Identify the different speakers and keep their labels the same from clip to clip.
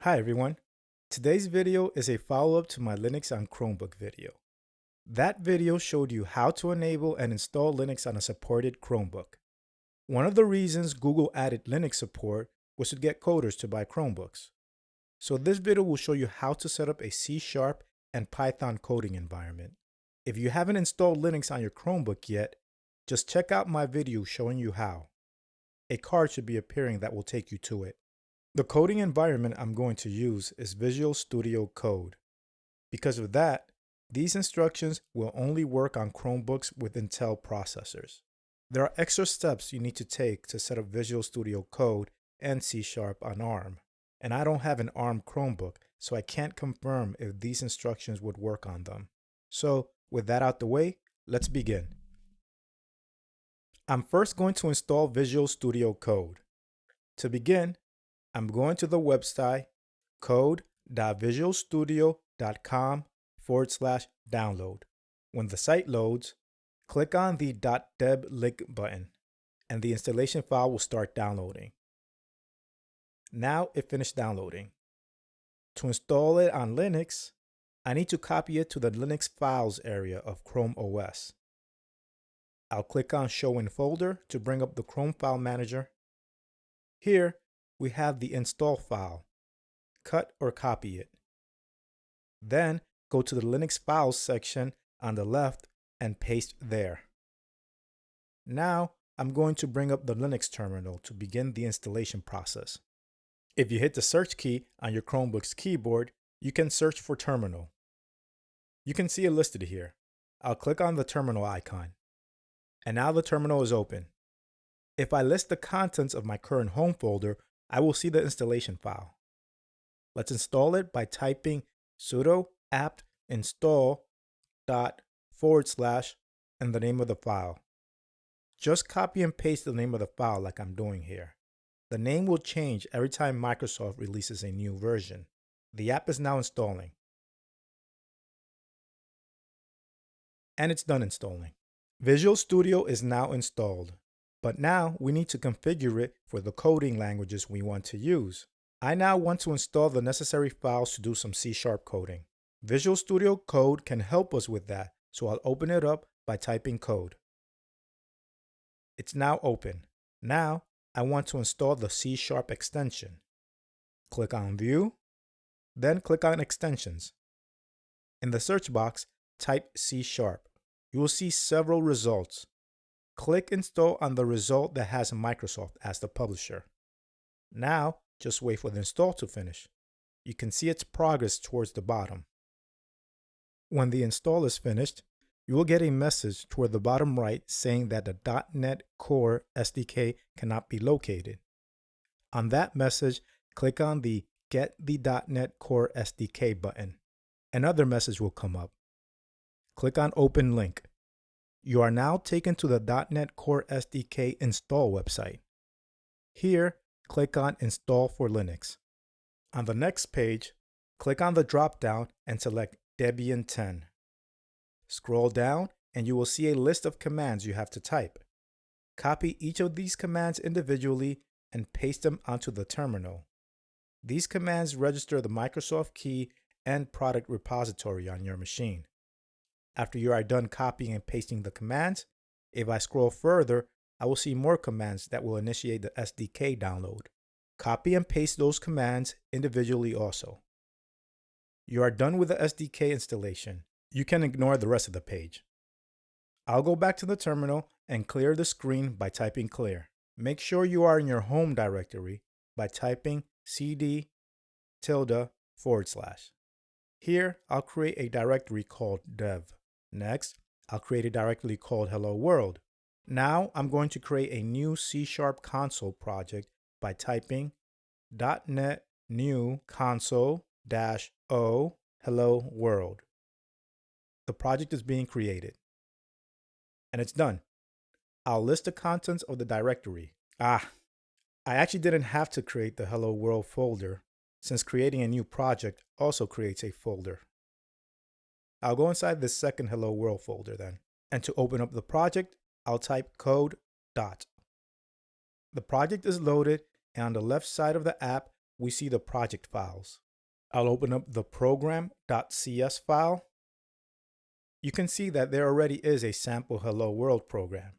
Speaker 1: Hi everyone. Today's video is a follow-up to my Linux on Chromebook video. That video showed you how to enable and install Linux on a supported Chromebook. One of the reasons Google added Linux support was to get coders to buy Chromebooks. So this video will show you how to set up a C# and Python coding environment. If you haven't installed Linux on your Chromebook yet, just check out my video showing you how. A card should be appearing that will take you to it. The coding environment I'm going to use is Visual Studio Code. Because of that, these instructions will only work on Chromebooks with Intel processors. There are extra steps you need to take to set up Visual Studio Code and C# on ARM, and I don't have an ARM Chromebook, so I can't confirm if these instructions would work on them. So, with that out the way, let's begin. I'm first going to install Visual Studio Code. To begin, I'm going to the website code.visualstudio.com/download. When the site loads, click on the .deb link button, and the installation file will start downloading. Now it finished downloading. To install it on Linux, I need to copy it to the Linux files area of Chrome OS. I'll click on Show in Folder to bring up the Chrome File Manager. Here, we have the install file. Cut or copy it. Then go to the Linux Files section on the left and paste there. Now I'm going to bring up the Linux terminal to begin the installation process. If you hit the search key on your Chromebook's keyboard, you can search for terminal. You can see it listed here. I'll click on the terminal icon. And now the terminal is open. If I list the contents of my current home folder, I will see the installation file. Let's install it by typing sudo apt install // and the name of the file. Just copy and paste the name of the file like I'm doing here. The name will change every time Microsoft releases a new version. The app is now installing. And it's done installing. Visual Studio is now installed. But now we need to configure it for the coding languages we want to use. I now want to install the necessary files to do some C# coding. Visual Studio Code can help us with that, so I'll open it up by typing code. It's now open. Now I want to install the C# extension. Click on View, then click on Extensions. In the search box, type C#. You will see several results. Click Install on the result that has Microsoft as the publisher. Now, just wait for the install to finish. You can see its progress towards the bottom. When the install is finished, you will get a message toward the bottom right saying that the .NET Core SDK cannot be located. On that message, click on the Get the .NET Core SDK button. Another message will come up. Click on Open Link. You are now taken to the .NET Core SDK install website. Here, click on Install for Linux. On the next page, click on the drop-down and select Debian 10. Scroll down and you will see a list of commands you have to type. Copy each of these commands individually and paste them onto the terminal. These commands register the Microsoft key and product repository on your machine. After you are done copying and pasting the commands, if I scroll further, I will see more commands that will initiate the SDK download. Copy and paste those commands individually also. You are done with the SDK installation. You can ignore the rest of the page. I'll go back to the terminal and clear the screen by typing clear. Make sure you are in your home directory by typing cd // Here, I'll create a directory called dev. Next, I'll create a directory called Hello World. Now, I'm going to create a new C# console project by typing .NET new console-o Hello World. The project is being created. And it's done. I'll list the contents of the directory. I actually didn't have to create the Hello World folder, since creating a new project also creates a folder. I'll go inside this second Hello World folder then. And to open up the project, I'll type code . The project is loaded, and on the left side of the app we see the project files. I'll open up the program.cs file. You can see that there already is a sample Hello World program.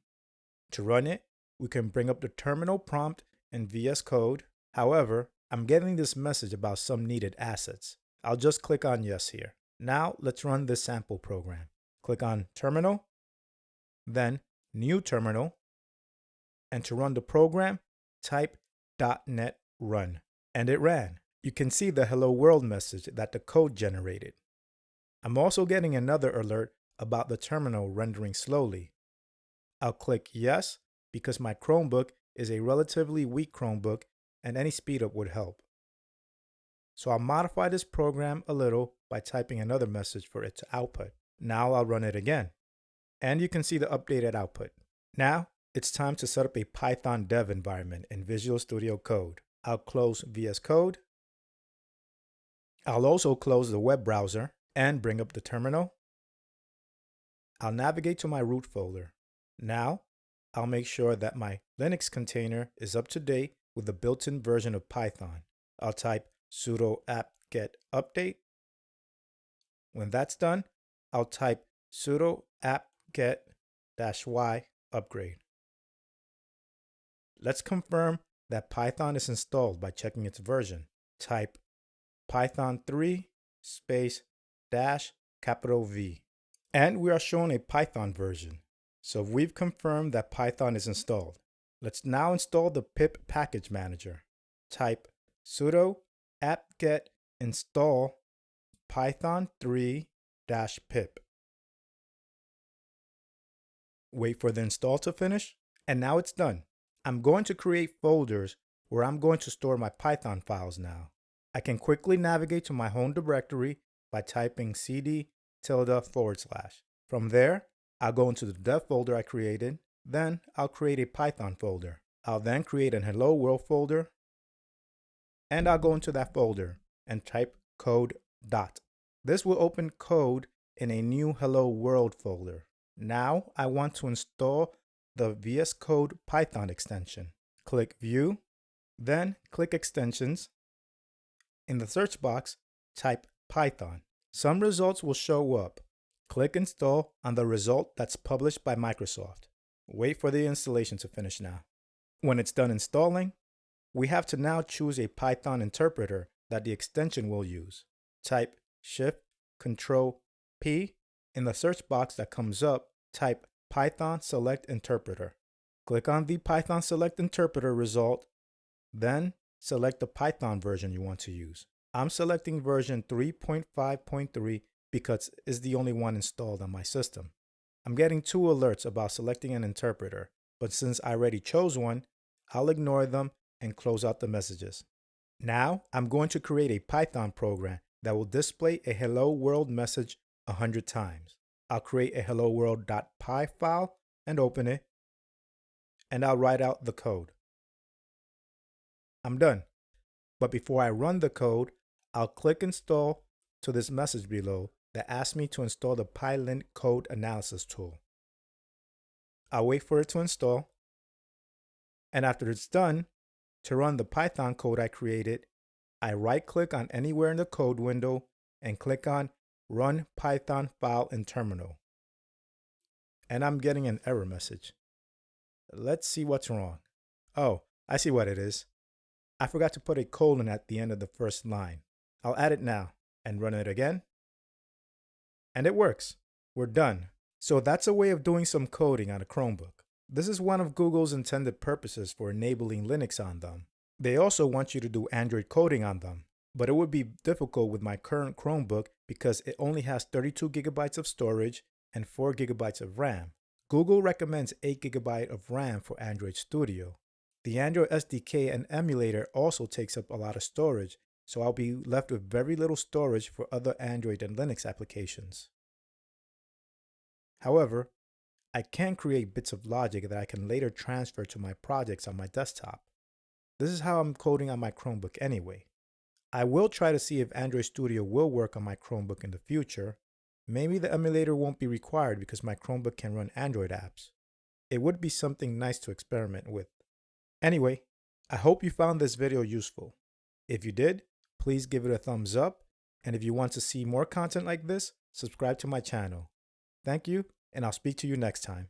Speaker 1: To run it, we can bring up the terminal prompt in VSCode. However, I'm getting this message about some needed assets. I'll just click on yes here. Now let's run this sample program. Click on Terminal, then New Terminal, and to run the program, type .NET Run, and it ran. You can see the Hello World message that the code generated. I'm also getting another alert about the terminal rendering slowly. I'll click yes because my Chromebook is a relatively weak Chromebook and any speedup would help. So I'll modify this program a little by typing another message for it to output. Now I'll run it again. And you can see the updated output. Now it's time to set up a Python dev environment in Visual Studio Code. I'll close VS Code. I'll also close the web browser and bring up the terminal. I'll navigate to my root folder. Now I'll make sure that my Linux container is up to date with the built-in version of Python. I'll type sudo apt-get update. When that's done, I'll type sudo apt-get -y upgrade. Let's confirm that Python is installed by checking its version. Type Python 3 -V. And we are shown a Python version. So we've confirmed that Python is installed. Let's now install the pip package manager. Type sudo apt-get install python 3-pip. Wait for the install to finish, and now it's done. I'm going to create folders where I'm going to store my Python files now. I can quickly navigate to my home directory by typing cd /. From there, I'll go into the dev folder I created. Then I'll create a Python folder. I'll then create an Hello World folder. And I'll go into that folder and type code . This will open code in a new Hello World folder. Now I want to install the VSCode Python extension. Click View, then click Extensions. In the search box, type Python. Some results will show up. Click Install on the result that's published by Microsoft. Wait for the installation to finish now. When it's done installing, we have to now choose a Python interpreter that the extension will use. Type Shift-Control-P. In the search box that comes up, type Python Select Interpreter. Click on the Python Select Interpreter result, then select the Python version you want to use. I'm selecting version 3.5.3 because it's the only one installed on my system. I'm getting 2 alerts about selecting an interpreter, but since I already chose one, I'll ignore them and close out the messages. Now I'm going to create a Python program that will display a Hello World message 100 times. I'll create a hello world.py file and open it, and I'll write out the code. I'm done. But before I run the code, I'll click Install to this message below that asks me to install the PyLint code analysis tool. I'll wait for it to install, and after it's done, to run the Python code I created, I right-click on anywhere in the code window and click on Run Python File in Terminal. And I'm getting an error message. Let's see what's wrong. Oh, I see what it is. I forgot to put a colon at the end of the first line. I'll add it now and run it again. And it works. We're done. So that's a way of doing some coding on a Chromebook. This is one of Google's intended purposes for enabling Linux on them. They also want you to do Android coding on them, but it would be difficult with my current Chromebook because it only has 32 gigabytes of storage and 4 gigabytes of RAM. Google recommends 8 gigabytes of RAM for Android Studio. The Android SDK and emulator also takes up a lot of storage, so I'll be left with very little storage for other Android and Linux applications. However, I can create bits of logic that I can later transfer to my projects on my desktop. This is how I'm coding on my Chromebook anyway. I will try to see if Android Studio will work on my Chromebook in the future. Maybe the emulator won't be required because my Chromebook can run Android apps. It would be something nice to experiment with. Anyway, I hope you found this video useful. If you did, please give it a thumbs up. And if you want to see more content like this, subscribe to my channel. Thank you, and I'll speak to you next time.